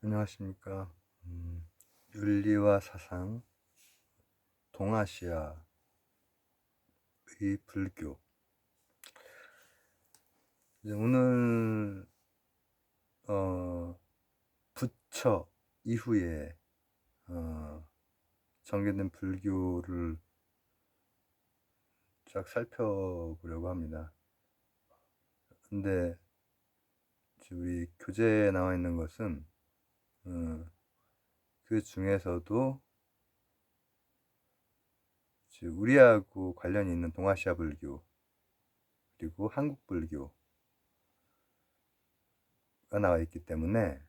안녕하십니까. 윤리와 사상, 동아시아의 불교. 이제 오늘 부처 이후에 전개된 불교를 쫙 살펴보려고 합니다. 근데 우리 교재에 나와 있는 것은 그 중에서도 우리하고 관련이 있는 동아시아 불교 그리고 한국 불교가 나와 있기 때문에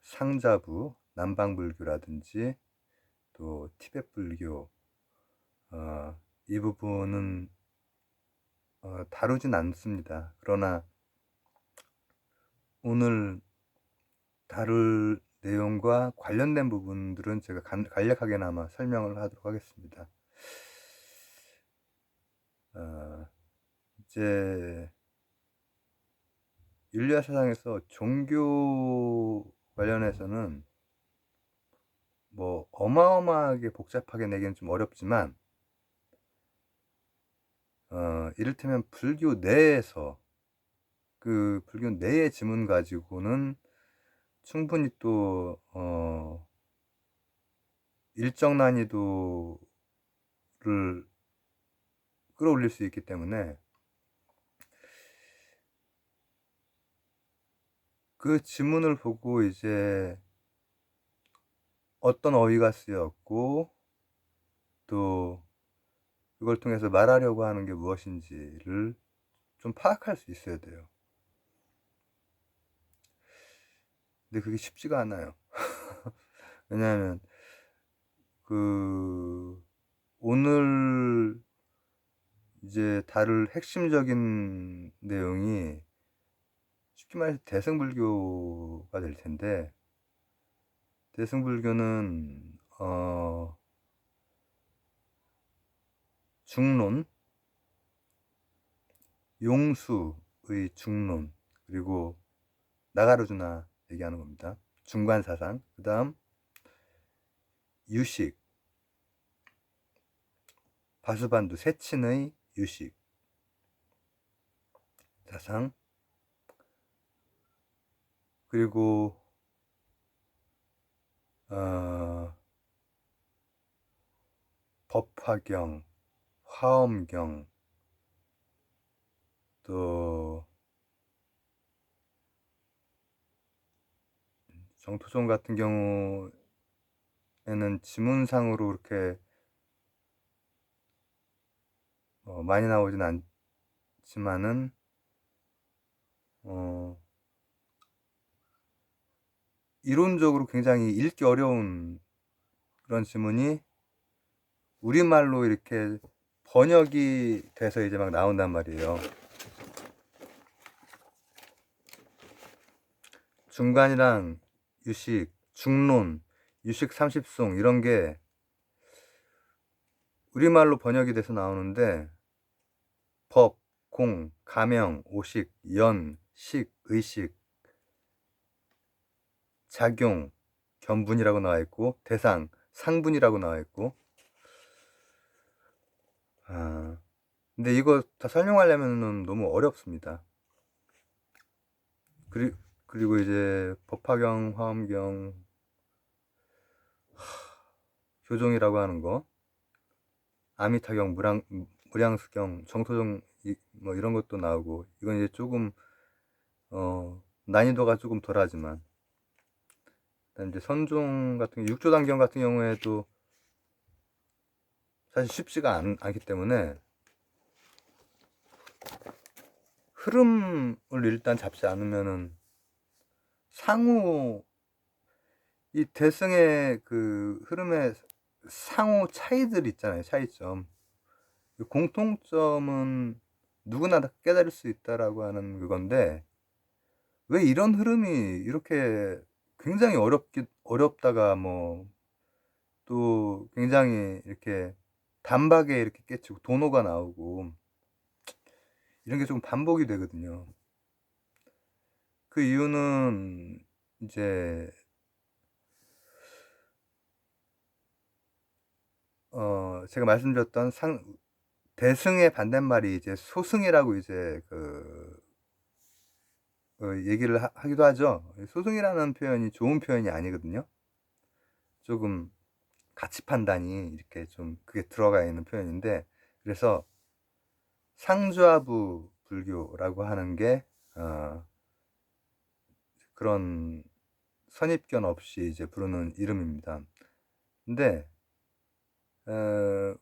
상자부 남방 불교라든지 또 티베트 불교 이 부분은 다루진 않습니다. 그러나 오늘 다룰 내용과 관련된 부분들은 제가 간략하게나마 설명을 하도록 하겠습니다. 이제 윤리학 사상에서 종교 관련해서는 뭐 어마어마하게 복잡하게 내기는 좀 어렵지만 이를테면 불교 내에서 그 불교 내의 지문 가지고는 충분히 또 일정 난이도를 끌어올릴 수 있기 때문에 그 지문을 보고 이제 어떤 어휘가 쓰였고 또 그걸 통해서 말하려고 하는 게 무엇인지를 좀 파악할 수 있어야 돼요. 근데 그게 쉽지가 않아요. 왜냐하면 오늘 이제 다룰 핵심적인 내용이 쉽게 말해서 대승불교가 될 텐데, 대승불교는 중론, 용수의 중론, 그리고 나가르주나 얘기하는 겁니다. 중관사상, 그 다음 유식, 바수반두 세친의 유식 사상, 그리고 법화경, 화엄경, 또 정토종 같은 경우에는 지문상으로 이렇게 많이 나오진 않지만은 이론적으로 굉장히 읽기 어려운 그런 지문이 우리말로 이렇게 번역이 돼서 이제 막 나온단 말이에요. 중간이랑 유식, 중론, 유식 30송 이런 게 우리말로 번역이 돼서 나오는데 법, 공, 가명, 오식, 연, 식, 의식, 작용, 견분이라고 나와 있고 대상, 상분이라고 나와 있고 근데 이거 다 설명하려면 너무 어렵습니다. 그리고 이제 법화경, 화엄경, 교종이라고 하는 거, 아미타경, 무량수경, 정토종 뭐 이런 것도 나오고 이건 이제 조금 난이도가 조금 덜하지만 그다음 이제 선종 같은 육조단경 같은 경우에도 사실 쉽지가 않기 때문에 흐름을 일단 잡지 않으면은 상호 이 대승의 그 흐름의 상호 차이들 있잖아요. 차이점. 공통점은 누구나 다 깨달을 수 있다라고 하는 그건데 왜 이런 흐름이 이렇게 굉장히 어렵다가 뭐 또 굉장히 이렇게 단박에 이렇게 깨치고 도노가 나오고 이런 게 좀 반복이 되거든요. 그 이유는 이제 제가 말씀드렸던 대승의 반대말이 이제 소승이라고 이제 얘기를 하기도 하죠. 소승이라는 표현이 좋은 표현이 아니거든요. 조금 가치 판단이 이렇게 좀 그게 들어가 있는 표현인데, 그래서 상주하부 불교라고 하는 게 그런 선입견 없이 이제 부르는 이름입니다. 근데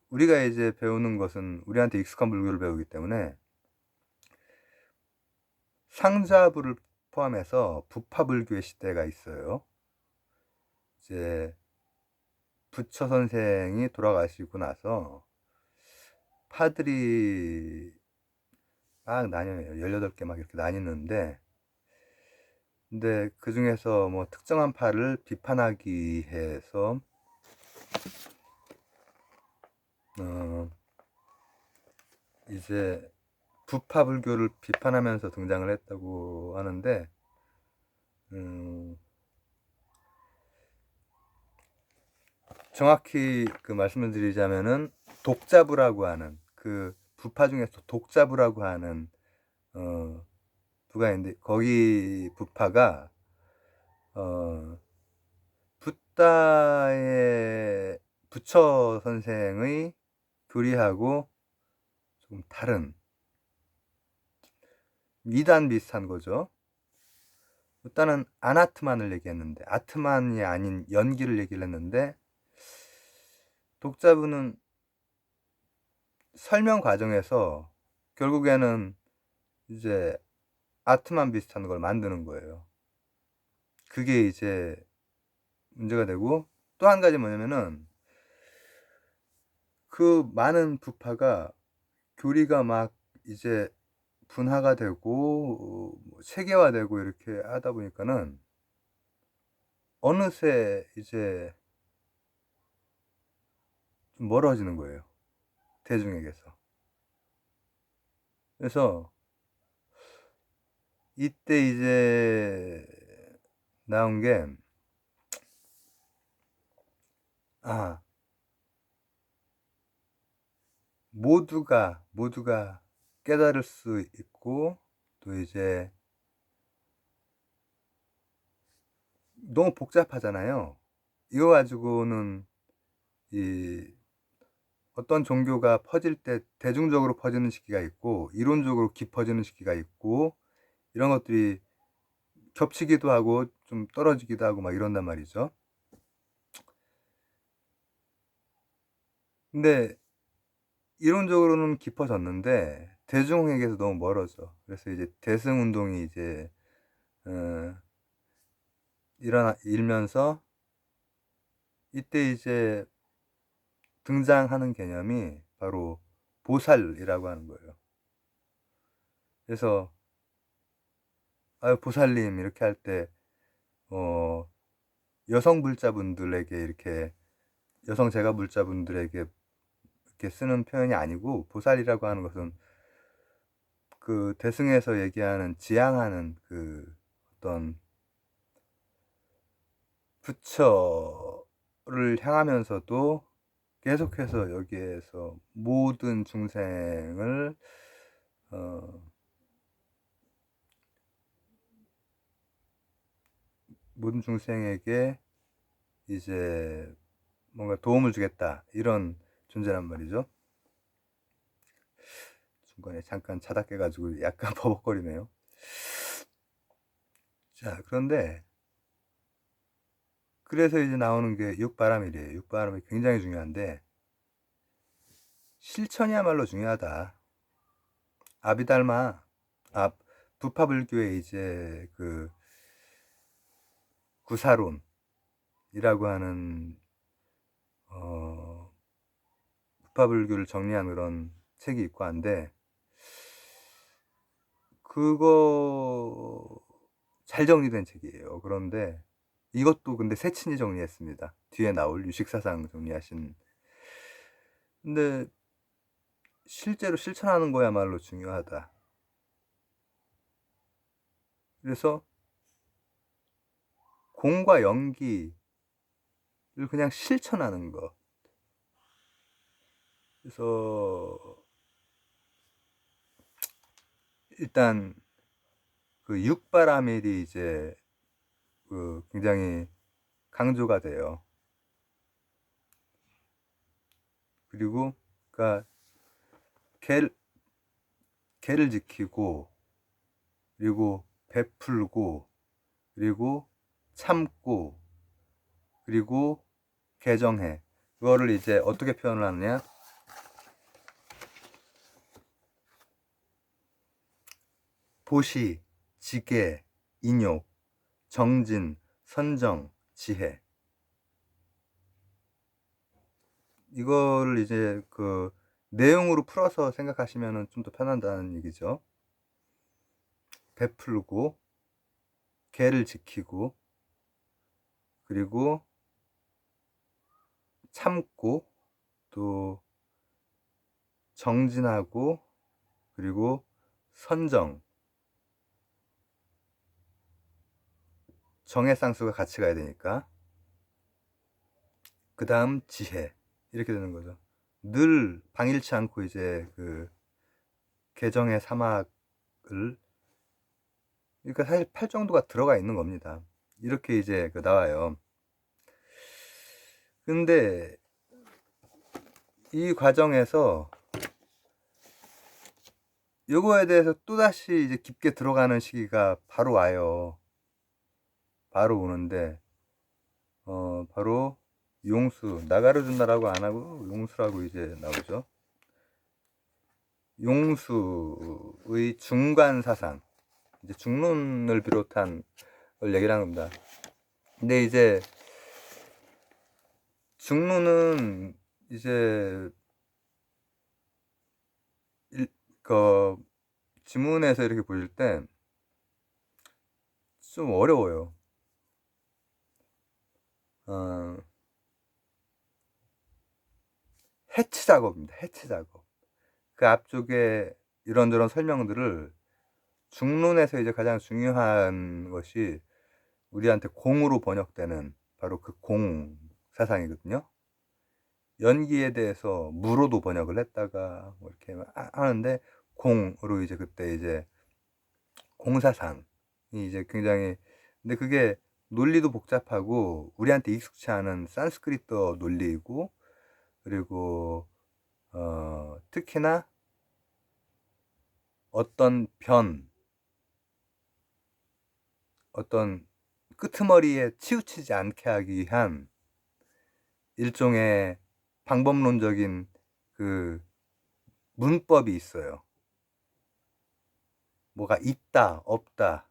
우리가 이제 배우는 것은 우리한테 익숙한 불교를 배우기 때문에 상자부를 포함해서 부파불교의 시대가 있어요. 이제 부처 선생이 돌아가시고 나서 파들이 막 나뉘어요. 18개 막 이렇게 나뉘는데, 근데 그 중에서 뭐 특정한 파를 비판하기 해서 이제 부파불교를 비판하면서 등장을 했다고 하는데, 정확히 그 말씀을 드리자면은 독자부라고 하는, 그 부파 중에서 독자부라고 하는 부가 있는데, 거기 부파가 붓다의 부처 선생의 교리하고 조금 다른 이단 비슷한 거죠. 붓다는 아나트만을 얘기했는데, 아트만이 아닌 연기를 얘기를 했는데, 독자부는 설명 과정에서 결국에는 이제 아트만 비슷한 걸 만드는 거예요. 그게 이제 문제가 되고, 또 한 가지 뭐냐면은 그 많은 부파가 교리가 막 이제 분화가 되고 체계화되고 이렇게 하다 보니까는 어느새 이제 좀 멀어지는 거예요, 대중에게서. 그래서 이때 이제 나온 게, 모두가 깨달을 수 있고, 또 이제 너무 복잡하잖아요. 이거 가지고는 이 어떤 종교가 퍼질 때 대중적으로 퍼지는 시기가 있고, 이론적으로 깊어지는 시기가 있고, 이런 것들이 겹치기도 하고 좀 떨어지기도 하고 막 이런단 말이죠. 근데 이론적으로는 깊어졌는데 대중에게서 너무 멀어져. 그래서 이제 대승 운동이 이제 일면서 이때 이제 등장하는 개념이 바로 보살이라고 하는 거예요. 그래서 아유 보살님 이렇게 할 때 여성 불자분들에게 이렇게, 여성 제가 불자분들에게 이렇게 쓰는 표현이 아니고, 보살이라고 하는 것은 그 대승에서 얘기하는 지향하는 그 어떤 부처를 향하면서도 계속해서 여기에서 모든 중생을 모든 중생에게 이제 뭔가 도움을 주겠다, 이런 존재란 말이죠. 중간에 잠깐 자다 깨가지고 약간 버벅거리네요. 자, 그런데 그래서 이제 나오는 게 육바람이래요. 육바람이 굉장히 중요한데, 실천이야말로 중요하다. 아비달마, 부파불교의 이제 그 구사론이라고 하는 부파불교를 정리한 그런 책이 있고 한데, 그거 잘 정리된 책이에요. 그런데 이것도 근데 세친이 정리했습니다. 뒤에 나올 유식사상 정리하신. 근데 실제로 실천하는 거야말로 중요하다. 그래서 공과 연기를 그냥 실천하는 것. 그래서 일단 그 육바라밀이 이제 그 굉장히 강조가 돼요. 그리고 그러니까 개를 지키고, 그리고 베풀고, 그리고 참고, 그리고 개정해. 그거를 이제 어떻게 표현을 하느냐? 보시, 지계, 인욕, 정진, 선정, 지혜. 이거를 이제 그 내용으로 풀어서 생각하시면 좀 더 편한다는 얘기죠. 베풀고, 개를 지키고, 그리고 참고, 또 정진하고, 그리고 선정, 정의 쌍수가 같이 가야 되니까, 그 다음 지혜, 이렇게 되는 거죠. 늘 방일치 않고 이제 그 개정의 사막을, 그러니까 사실 팔 정도가 들어가 있는 겁니다. 이렇게 이제 그 나와요. 근데 이 과정에서 요거에 대해서 또다시 이제 깊게 들어가는 시기가 바로 와요. 바로 오는데, 바로 용수, 나가르주나라고 안 하고 용수라고 이제 나오죠. 용수의 중간 사상, 이제 중론을 비롯한 걸 얘기를 하는 겁니다. 근데 이제 중론은 이제 그 지문에서 이렇게 보실 때 좀 어려워요. 해치 작업입니다. 해치 작업. 그 앞쪽에 이런저런 설명들을 중론에서 이제 가장 중요한 것이 우리한테 공으로 번역되는 바로 그 공 사상이거든요. 연기에 대해서 무로도 번역을 했다가 뭐 이렇게 하는데, 공으로 이제 그때 이제 공사상이 이제 굉장히, 근데 그게 논리도 복잡하고 우리한테 익숙치 않은 산스크리트 논리이고, 그리고 특히나 어떤 어떤 끄트머리에 치우치지 않게 하기 위한 일종의 방법론적인 그 문법이 있어요. 뭐가 있다, 없다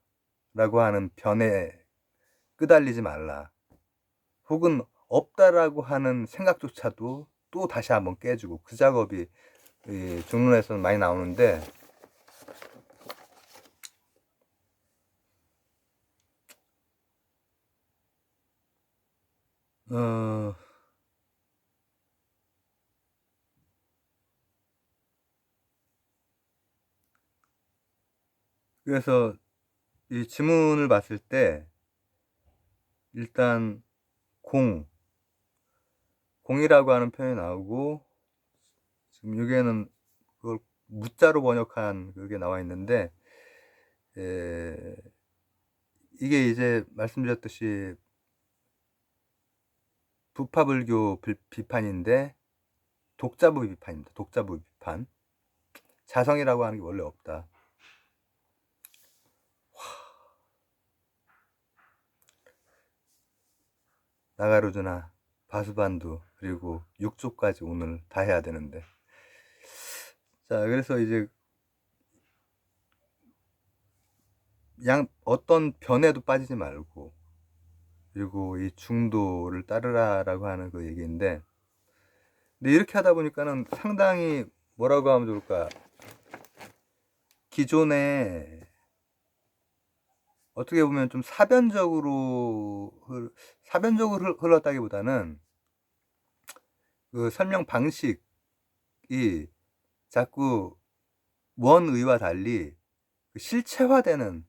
라고 하는 변에 끄달리지 말라. 혹은 없다라고 하는 생각조차도 또 다시 한번 깨주고, 그 작업이 이 중론에서는 많이 나오는데, 그래서 이 지문을 봤을 때 일단 공이라고 하는 표현이 나오고, 지금 여기에는 그걸 무자로 번역한 그게 나와 있는데, 이게 이제 말씀드렸듯이 부파불교 비판인데 독자부 비판입니다. 독자부 비판. 자성이라고 하는 게 원래 없다. 나가르주나, 바수반두, 그리고 육조까지 오늘 다 해야 되는데. 자, 그래서 이제 어떤 변에도 빠지지 말고, 그리고 이 중도를 따르라라고 하는 그 얘기인데, 근데 이렇게 하다 보니까는 상당히 뭐라고 하면 좋을까? 기존에 어떻게 보면 좀 사변적으로 흘렀다기보다는 그 설명 방식이 자꾸 원의와 달리 그 실체화되는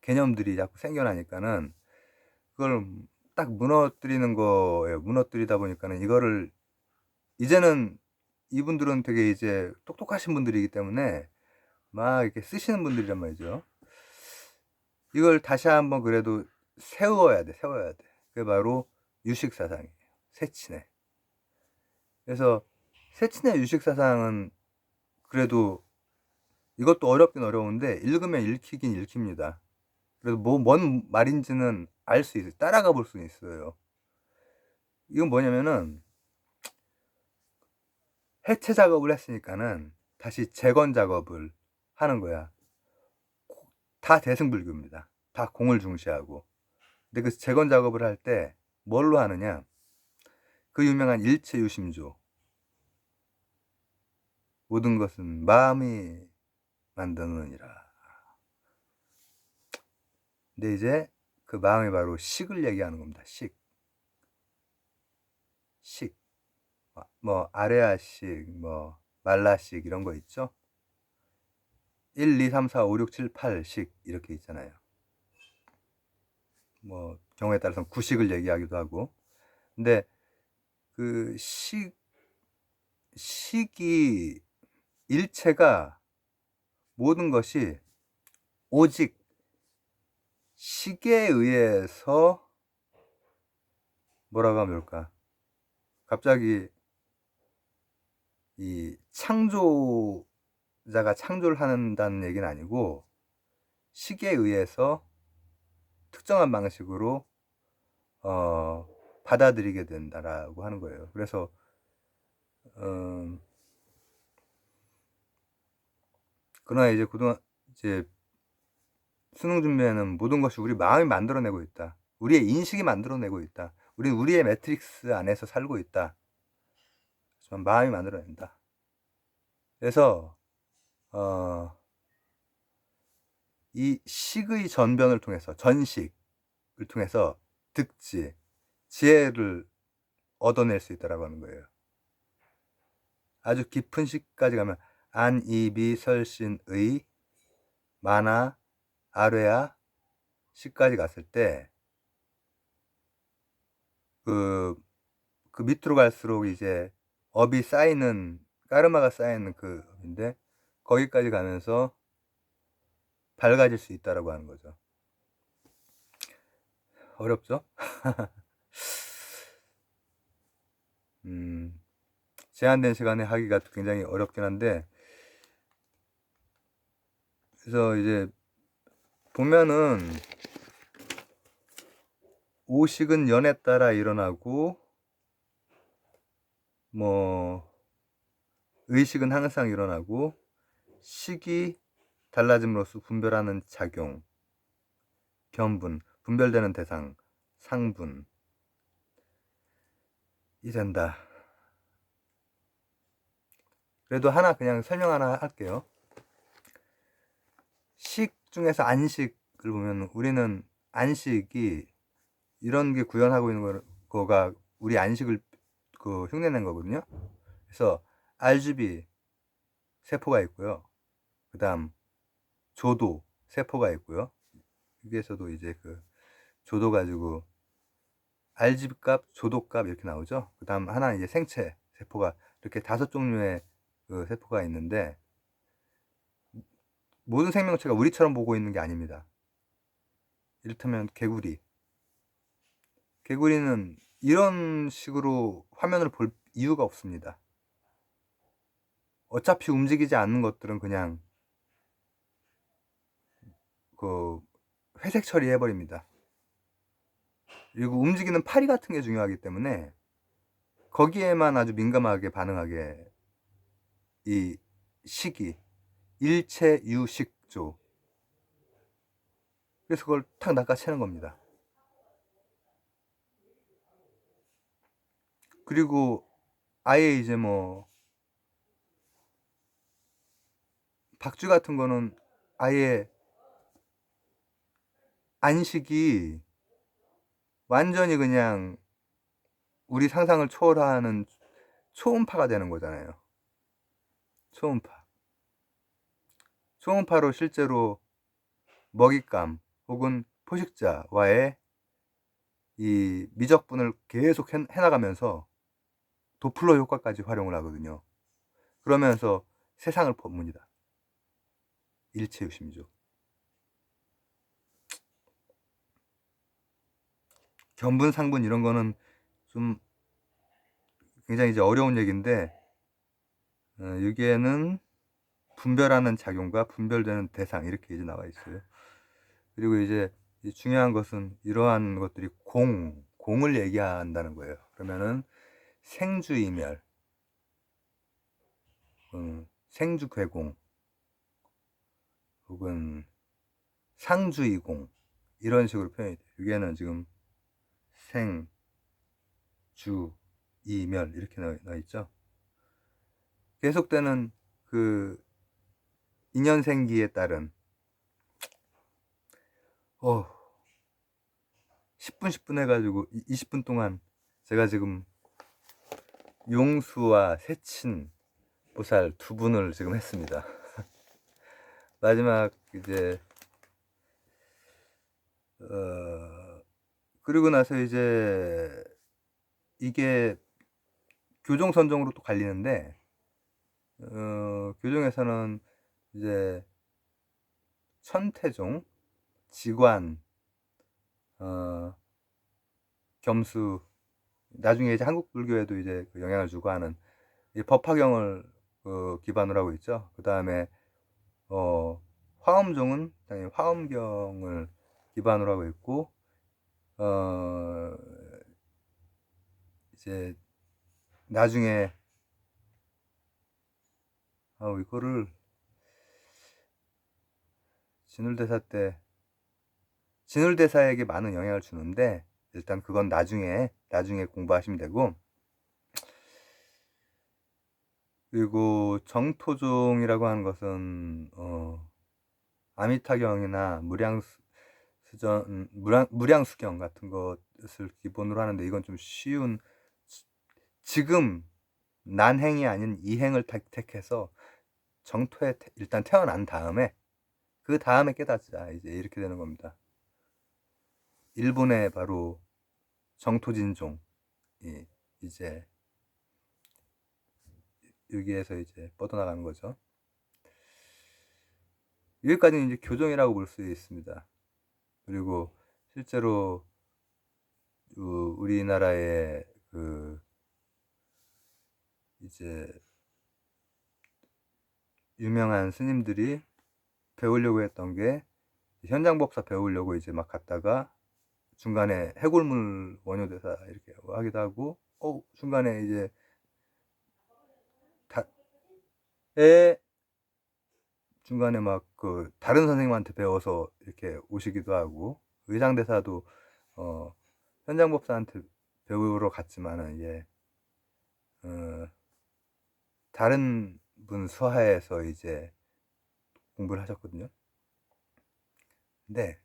개념들이 자꾸 생겨나니까는 그걸 딱 무너뜨리는 거예요. 무너뜨리다 보니까는 이거를 이제는 이분들은 되게 이제 똑똑하신 분들이기 때문에 막 이렇게 쓰시는 분들이란 말이죠. 이걸 다시 한번 그래도 세워야 돼. 그게 바로 유식사상이에요. 세친의. 그래서 세친의 유식사상은 그래도 이것도 어렵긴 어려운데 읽으면 읽히긴 읽힙니다. 그래서 뭔 말인지는 알 수 있어요. 따라가 볼 수 있어요. 이건 뭐냐면은 해체 작업을 했으니까는 다시 재건 작업을 하는 거야. 다 대승불교입니다. 다 공을 중시하고. 근데 그 재건 작업을 할 때 뭘로 하느냐? 그 유명한 일체유심조. 모든 것은 마음이 만드느니라. 근데 이제 그 마음이 바로 식을 얘기하는 겁니다. 식. 뭐 아레아식, 뭐 말라식 이런 거 있죠? 1, 2, 3, 4, 5, 6, 7, 8식 이렇게 있잖아요. 뭐 경우에 따라서는 구식을 얘기하기도 하고. 근데 그 식이 일체가 모든 것이 오직 식에 의해서 뭐라고 하면 좋을까? 갑자기 이 창조자가 창조를 한다는 얘기는 아니고 식에 의해서 특정한 방식으로 받아들이게 된다라고 하는 거예요. 그래서 그러나 이제 이제 수능 준비에는 모든 것이 우리 마음이 만들어내고 있다. 우리의 인식이 만들어내고 있다. 우리는 우리의 매트릭스 안에서 살고 있다. 하지만 마음이 만들어낸다. 그래서 이 식의 전변을 통해서 전식을 통해서 득지, 지혜를 얻어낼 수 있다라고 하는 거예요. 아주 깊은 식까지 가면 안, 이, 비, 설, 신, 의, 마나, 아뢰야 식까지 갔을 때 그 밑으로 갈수록 이제 업이 쌓이는, 까르마가 쌓이는 그 업인데 거기까지 가면서 밝아질 수 있다라고 하는 거죠. 어렵죠? 제한된 시간에 하기가 굉장히 어렵긴 한데, 그래서 이제 보면은 오식은 연에 따라 일어나고 뭐 의식은 항상 일어나고 식이 달라짐으로써 분별하는 작용, 견분, 분별되는 대상, 상분 이 된다. 그래도 하나 그냥 설명 하나 할게요. 식 중에서 안식을 보면 우리는 안식이 이런 게 구현하고 있는 거가 우리 안식을 그 흉내낸 거거든요. 그래서 RGB 세포가 있고요. 그 다음 조도 세포가 있고요. 여기에서도 이제 그 조도 가지고 RGB 값, 조도 값 이렇게 나오죠. 그 다음 하나는 이제 생체 세포가 이렇게 5종류의 그 세포가 있는데 모든 생명체가 우리처럼 보고 있는 게 아닙니다. 이를테면 개구리는 이런 식으로 화면을 볼 이유가 없습니다. 어차피 움직이지 않는 것들은 그냥 그 회색 처리해 버립니다. 그리고 움직이는 파리 같은 게 중요하기 때문에 거기에만 아주 민감하게 반응하게 이 식이 일체유식조, 그래서 그걸 탁 낚아채는 겁니다. 그리고 아예 이제 뭐 박쥐 같은 거는 아예 안식이 완전히 그냥 우리 상상을 초월하는 초음파가 되는 거잖아요. 초음파로 실제로 먹잇감 혹은 포식자와의 이 미적분을 계속 해나가면서 도플러 효과까지 활용을 하거든요. 그러면서 세상을 봅니다. 일체유심이죠. 견분, 상분 이런 거는 좀 굉장히 이제 어려운 얘기인데, 여기에는 분별하는 작용과 분별되는 대상 이렇게 이제 나와 있어요. 그리고 이제 중요한 것은 이러한 것들이 공을 얘기한다는 거예요. 그러면은 생주이멸, 생주괴공, 혹은 상주이공 이런 식으로 표현이 돼요. 여기에는 지금 생, 주, 이멸 이렇게 나와 있죠. 계속되는 그 인연생기에 따른 10분 10분 해가지고 20분 동안 제가 지금 용수와 세친 보살 두 분을 지금 했습니다. 마지막 이제 그리고 나서 이제 이게 교종선종으로 또 갈리는데, 교종에서는 이제 천태종, 지관, 겸수, 나중에 이제 한국 불교에도 이제 그 영향을 주고 하는 이 법화경을 기반으로 하고 있죠. 그 다음에 화엄종은 당연히 화엄경을 기반으로 하고 있고, 이제 나중에 이거를 진울대사에게 많은 영향을 주는데, 일단 그건 나중에 공부하시면 되고, 그리고 정토종이라고 하는 것은 아미타경이나 무량수경 같은 것을 기본으로 하는데, 이건 좀 쉬운, 지금 난행이 아닌 이행을 택해서 정토에 일단 태어난 다음에 그 다음에 깨닫자, 이제 이렇게 되는 겁니다. 일본의 바로 정토진종이 이제 여기에서 이제 뻗어나가는 거죠. 여기까지는 이제 교종이라고 볼 수 있습니다. 그리고 실제로 우리나라의 이제 유명한 스님들이 배우려고 했던 게, 현장법사 배우려고 이제 막 갔다가 중간에 해골물 원효대사 이렇게 하기도 하고, 중간에 이제 중간에 막 다른 선생님한테 배워서 이렇게 오시기도 하고, 의장대사도 현장법사한테 배우러 갔지만은 이제 다른 분 수하에서 이제 공부를 하셨거든요. 근데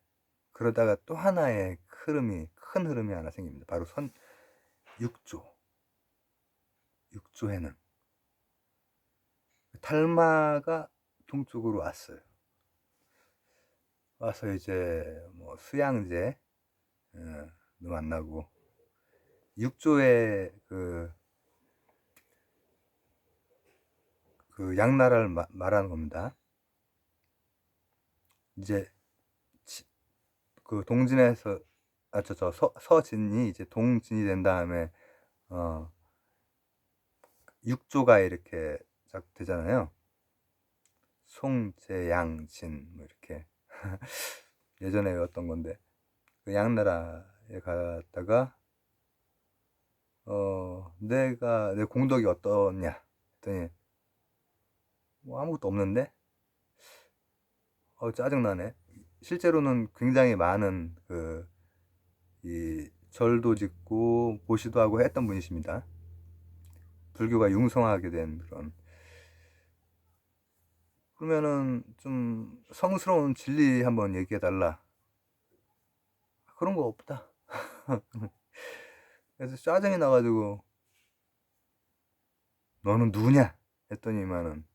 그러다가 또 하나의 큰 흐름이 하나 생깁니다. 바로 육조에는 탈마가 동쪽으로 왔어요. 와서 이제 뭐 수양제 도 만나고, 육조의 그 양나라를 말하는 겁니다. 이제 그 동진에서 서진이 이제 동진이 된 다음에 육조가 이렇게 딱 되잖아요. 송제양진 뭐 이렇게 예전에 외웠던 건데, 그 양나라에 갔다가 내 공덕이 어떠냐 했더니 뭐 아무것도 없는데, 짜증나네. 실제로는 굉장히 많은 이 절도 짓고 보시도 하고 했던 분이십니다. 불교가 융성하게 된 그런. 그러면은 좀 성스러운 진리 한번 얘기해 달라. 그런 거 없다. 그래서 짜증이 나가지고 너는 누구냐 했더니만은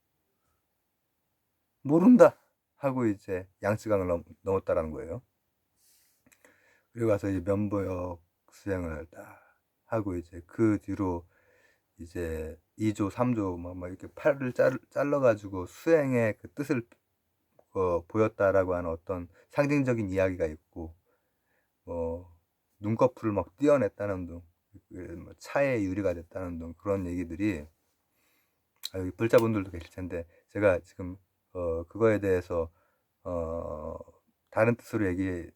모른다 하고 이제 양쯔강을 넘었다라는 거예요. 그리고 가서 이제 면보역 수행을 딱 하고 이제 그 뒤로 이제 2조, 3조 막 이렇게 팔을 잘라가지고 수행의 그 뜻을 보였다라고 하는 어떤 상징적인 이야기가 있고, 눈꺼풀을 막 떼어냈다는 둥, 뭐 차의 유리가 됐다는 둥, 그런 얘기들이, 여기 불자분들도 계실 텐데 제가 지금 그거에 대해서 다른 뜻으로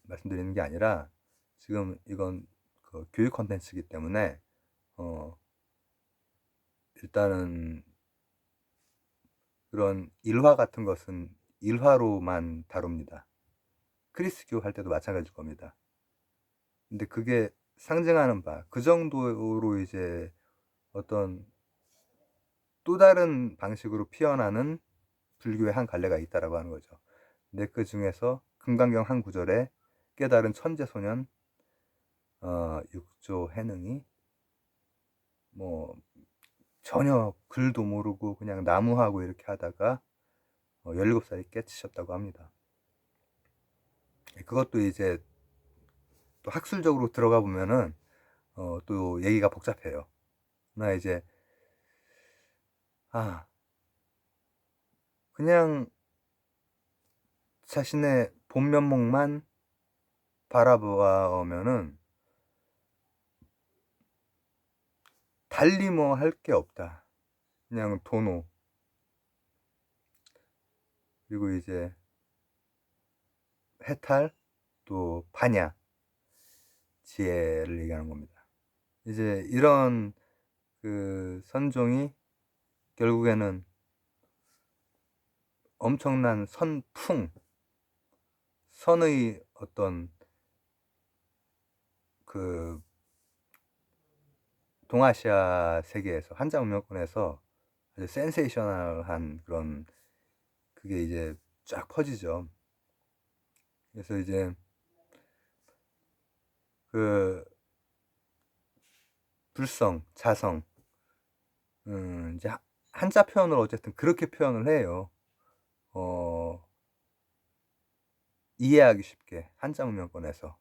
말씀드리는 게 아니라, 지금 이건 그 교육 컨텐츠이기 때문에 일단은 그런 일화 같은 것은 일화로만 다룹니다. 크리스교 할 때도 마찬가지일 겁니다. 근데 그게 상징하는 바, 그 정도로 이제 어떤 또 다른 방식으로 피어나는 불교의 한 갈래가 있다라고 하는 거죠. 근데 그 중에서 금강경 한 구절에 깨달은 천재소년, 육조 해능이 뭐 전혀 글도 모르고 그냥 나무하고 이렇게 하다가 17살이 깨치셨다고 합니다. 그것도 이제 또 학술적으로 들어가 보면은 또 얘기가 복잡해요. 나 이제 그냥 자신의 본 면목만 바라보면은 달리 뭐 할 게 없다. 그냥 도노. 그리고 이제 해탈, 또 반야, 지혜를 얘기하는 겁니다. 이제 이런 그 선종이 결국에는 엄청난 선의 어떤 그 동아시아 세계에서, 한자문명권에서 아주 센세이셔널한 그런, 그게 이제 쫙 퍼지죠. 그래서 이제 그 불성, 자성, 이제 한자 표현을 어쨌든 그렇게 표현을 해요. 이해하기 쉽게 한자 문명권에서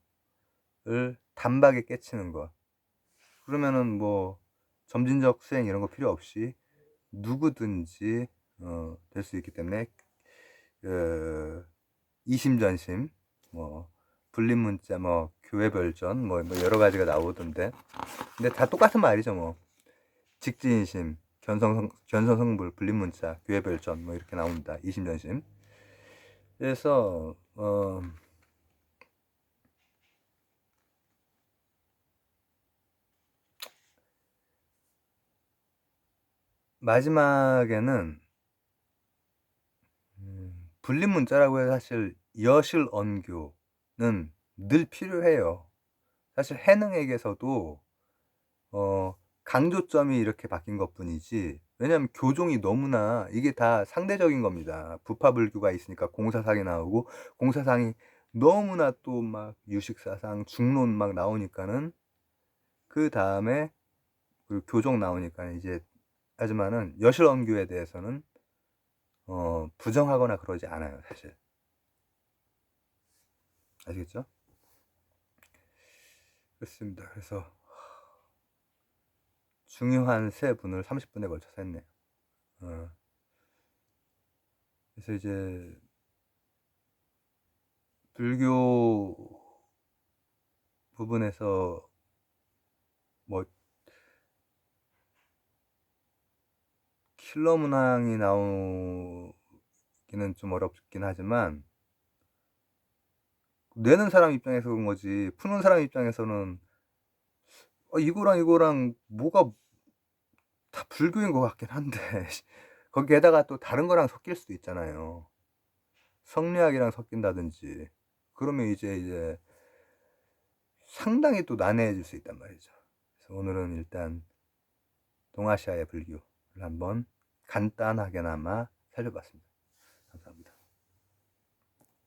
을 단박에 깨치는 것. 그러면은 뭐 점진적 수행 이런 거 필요 없이 누구든지 될 수 있기 때문에 이심전심, 뭐 불림문자, 뭐 교회별전, 뭐 여러 가지가 나오던데, 근데 다 똑같은 말이죠. 뭐 직진심, 견성성불, 불림문자, 교회별전, 뭐 이렇게 나옵니다. 이심전심. 그래서 마지막에는 불림문자라고 해서 사실 여실언교는 늘 필요해요. 사실 해능에게서도 강조점이 이렇게 바뀐 것 뿐이지, 왜냐면 교종이 너무나 이게 다 상대적인 겁니다. 부파불교가 있으니까 공사상이 나오고, 공사상이 너무나 또 막 유식사상, 중론 막 나오니까는, 그 다음에 그 교종 나오니까 이제, 하지만은 여실언교에 대해서는 부정하거나 그러지 않아요, 사실. 아시겠죠? 그렇습니다. 그래서 중요한 세 분을 30분에 걸쳐서 했네요. 그래서 이제 불교 부분에서 뭐 킬러 문항이 나오기는 좀 어렵긴 하지만, 내는 사람 입장에서 그런 거지, 푸는 사람 입장에서는 이거랑 뭐가 다 불교인 것 같긴 한데 거기에다가 또 다른 거랑 섞일 수도 있잖아요. 성리학이랑 섞인다든지 그러면 이제 상당히 또 난해해질 수 있단 말이죠. 그래서 오늘은 일단 동아시아의 불교를 한번 간단하게나마 살펴봤습니다. 감사합니다.